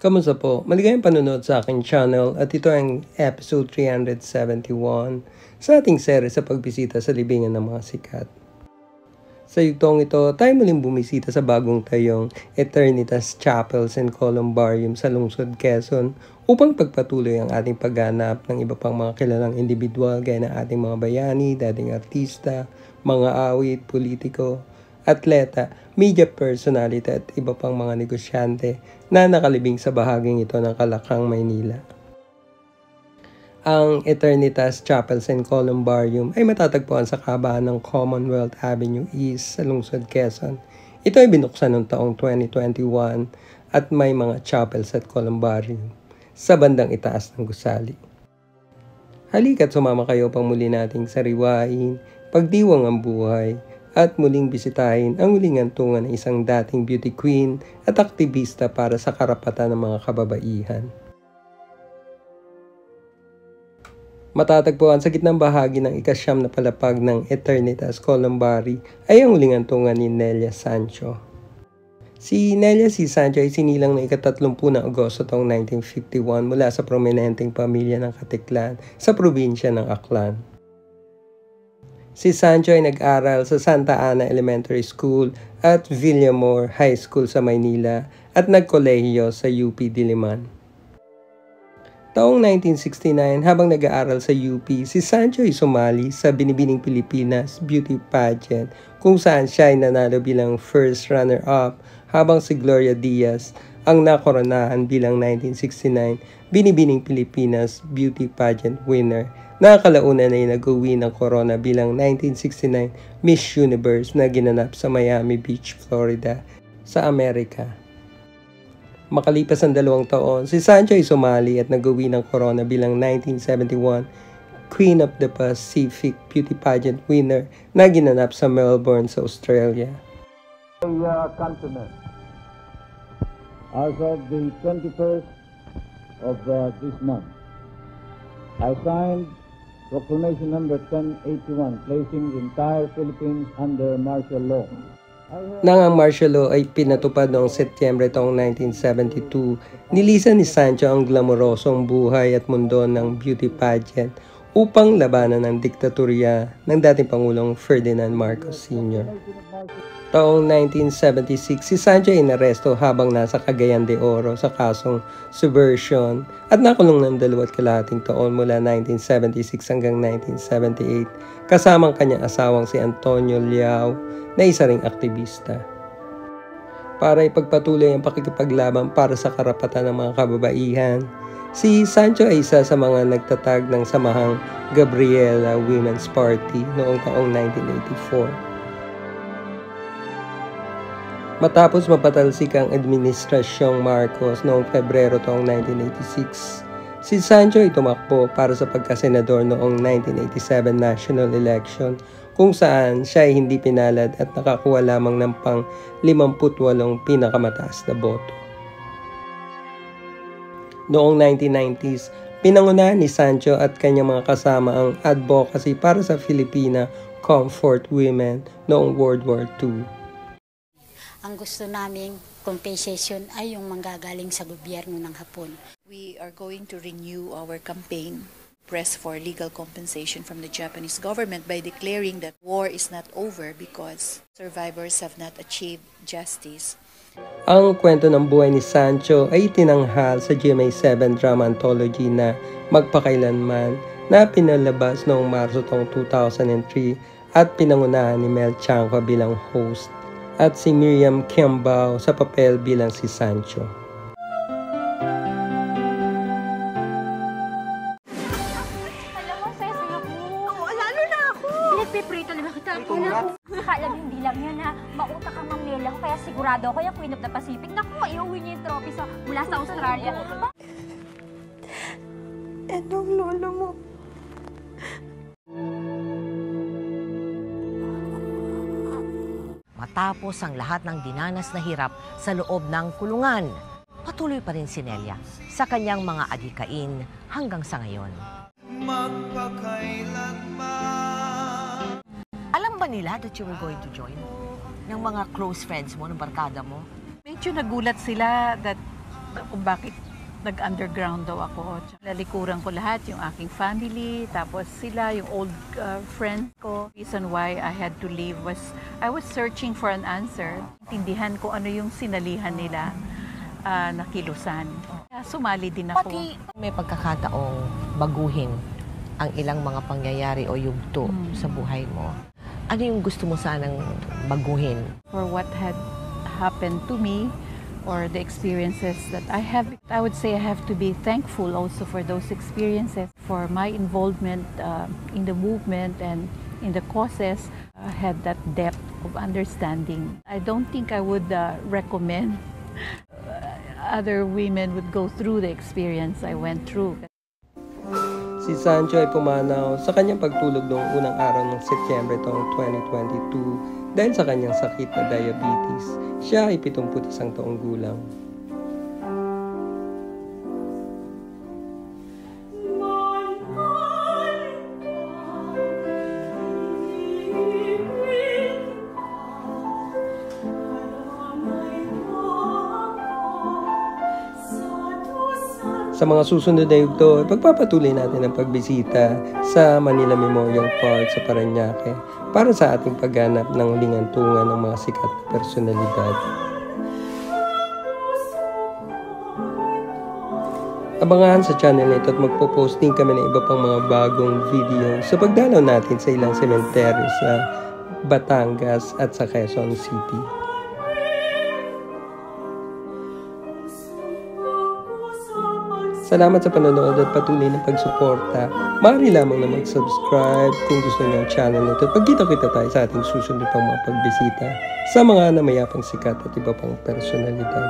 Kamusta po? Maligayang panonood sa aking channel at ito ang episode 371 sa ating series sa pagbisita sa libingan ng mga sikat. Sa yugtong ito, tayo muling bumisita sa bagong tayong Eternitas Chapels and Columbarium sa lungsod Quezon upang pagpatuloy ang ating pagganap ng iba pang mga kilalang individual gaya ng ating mga bayani, dating artista, mga awit, politiko, atleta, media personality at iba pang mga negosyante na nakalibing sa bahaging ito ng Kalakang, Maynila. Ang Eternitas Chapels and Columbarium ay matatagpuan sa kahabaan ng Commonwealth Avenue East sa lungsod Quezon. Ito ay binuksan noong taong 2021 at may mga chapels at columbarium sa bandang itaas ng gusali. Halika't sumama kayo pang muli nating sariwain, pagdiwang ang buhay, at muling bisitahin ang muling antungan ng isang dating beauty queen at aktivista para sa karapatan ng mga kababaihan. Matatagpuan sa gitnang bahagi ng ikasyam na palapag ng Eternitas Columbari ay ang muling antungan ni Nelia Sancho. Si Nelia C. Sancho ay sinilang na ika-30 ng Agosto taong 1951 mula sa prominenteng pamilya ng Katiklan sa probinsya ng Aklan. Si Sancho ay nag-aral sa Santa Ana Elementary School at Villamor High School sa Maynila at nagkolehiyo sa UP Diliman. Taong 1969, habang nag-aaral sa UP, si Sancho ay sumali sa Binibining Pilipinas Beauty Pageant kung saan siya ay nanalo bilang first runner-up habang si Gloria Diaz ang nakoronahan bilang 1969 Binibining Pilipinas Beauty Pageant winner. Nakakalauna na ay nag-uwi ng corona bilang 1969 Miss Universe na ginanap sa Miami Beach, Florida, sa Amerika. Makalipas ang 2 taon, si Sancho ay sumali at nag-uwi ng corona bilang 1971 Queen of the Pacific Beauty Pageant winner na ginanap sa Melbourne, sa Australia. Continent. As of the 21st of this month, I signed Proclamation number 1081, placing the entire Philippines under martial law. Nang ang martial law ay pinatupad noong Setyembre taong 1972, nilisan ni Sancho ang glamorosong buhay at mundo ng beauty pageant upang labanan ang diktatorya ng dating Pangulong Ferdinand Marcos Sr. Taong 1976, si Sancho ay inaresto habang nasa Cagayan de Oro sa kasong subversion at nakulong ng 2.5 taon mula 1976 hanggang 1978 kasamang kanyang asawang si Antonio Liao na isa ring aktivista. Para ipagpatuloy ang pakikipaglaban para sa karapatan ng mga kababaihan, si Sancho ay isa sa mga nagtatag ng samahang Gabriela Women's Party noong taong 1984. Matapos mapatalsik ang Administrasyong Marcos noong Pebrero taong 1986, si Sancho ay tumakbo para sa pagkasenador noong 1987 national election kung saan siya ay hindi pinalad at nakakuha lamang ng pang 58 pinakamataas na boto. Noong 1990s, pinangunahan ni Sancho at kanyang mga kasama ang advocacy para sa Filipina Comfort Women noong World War II. Ang gusto naming compensation ay yung manggagaling sa gobyerno ng Hapon. We are going to renew our campaign, Press for Legal Compensation from the Japanese government, by declaring that war is not over because survivors have not achieved justice. Ang kwento ng buhay ni Sancho ay tinanghal sa GMA7 drama anthology na Magpakailanman na pinalabas noong Marso taong 2003 at pinangunahan ni Mel Chanco bilang host at si Miriam Kiambao sa papel bilang si Sancho. Alam mo, saya-saya ko. Oo, lalo na ako. Pinagpipray talaga kita. Akala mo hindi lang yan ha. Mauta kang Mamela ko, kaya sigurado ako yung Queen of the Pacific. Naku, iuwi niya yung trophy mula sa Australia. Anong lolo mo? Matapos ang lahat ng dinanas na hirap sa loob ng kulungan, patuloy pa rin si Nelia sa kanyang mga adhikain hanggang sa ngayon. Alam ba nila that you were going to join? Ng mga close friends mo, ng barkada mo? Medyo nagulat sila that kung bakit nag-underground daw ako. Lalikuran ko lahat, yung aking family, tapos sila, yung old friends ko. Reason why I had to leave was I was searching for an answer. Intindihan ko ano yung sinalihan nila na kilusan. Sumali din ako. Pati may pagkakataong baguhin ang ilang mga pangyayari o yugto sa buhay mo. Ano yung gusto mo sanang baguhin? For what had happened to me, or the experiences that I have, I would say I have to be thankful also for those experiences, for my involvement in the movement and in the causes. I had that depth of understanding. I don't think I would recommend other women would go through the experience I went through. Si Sancho ay pumanaw sa kanyang pagtulog noong unang araw ng Setyembre taong 2022 dahil sa kanyang sakit na diabetes. Siya ay 71 taong gulang. Sa mga susunod na yugto, pagpapatuloy natin ang pagbisita sa Manila Memorial Park sa Parañaque para sa ating pagganap ng lingantungan ng mga sikat na personalidad. Abangan sa channel na ito at magpo-post din kami ng iba pang mga bagong video sa pagdalaw natin sa ilang sementeryo sa Batangas at sa Quezon City. Salamat sa panonood at patuloy na pagsuporta. Maaari lamang na mag-subscribe kung gusto niyo ang channel nito. Pagkita-kita tayo sa ating susunod pang mga pagbisita sa mga namayapang sikat at iba pang personalidad.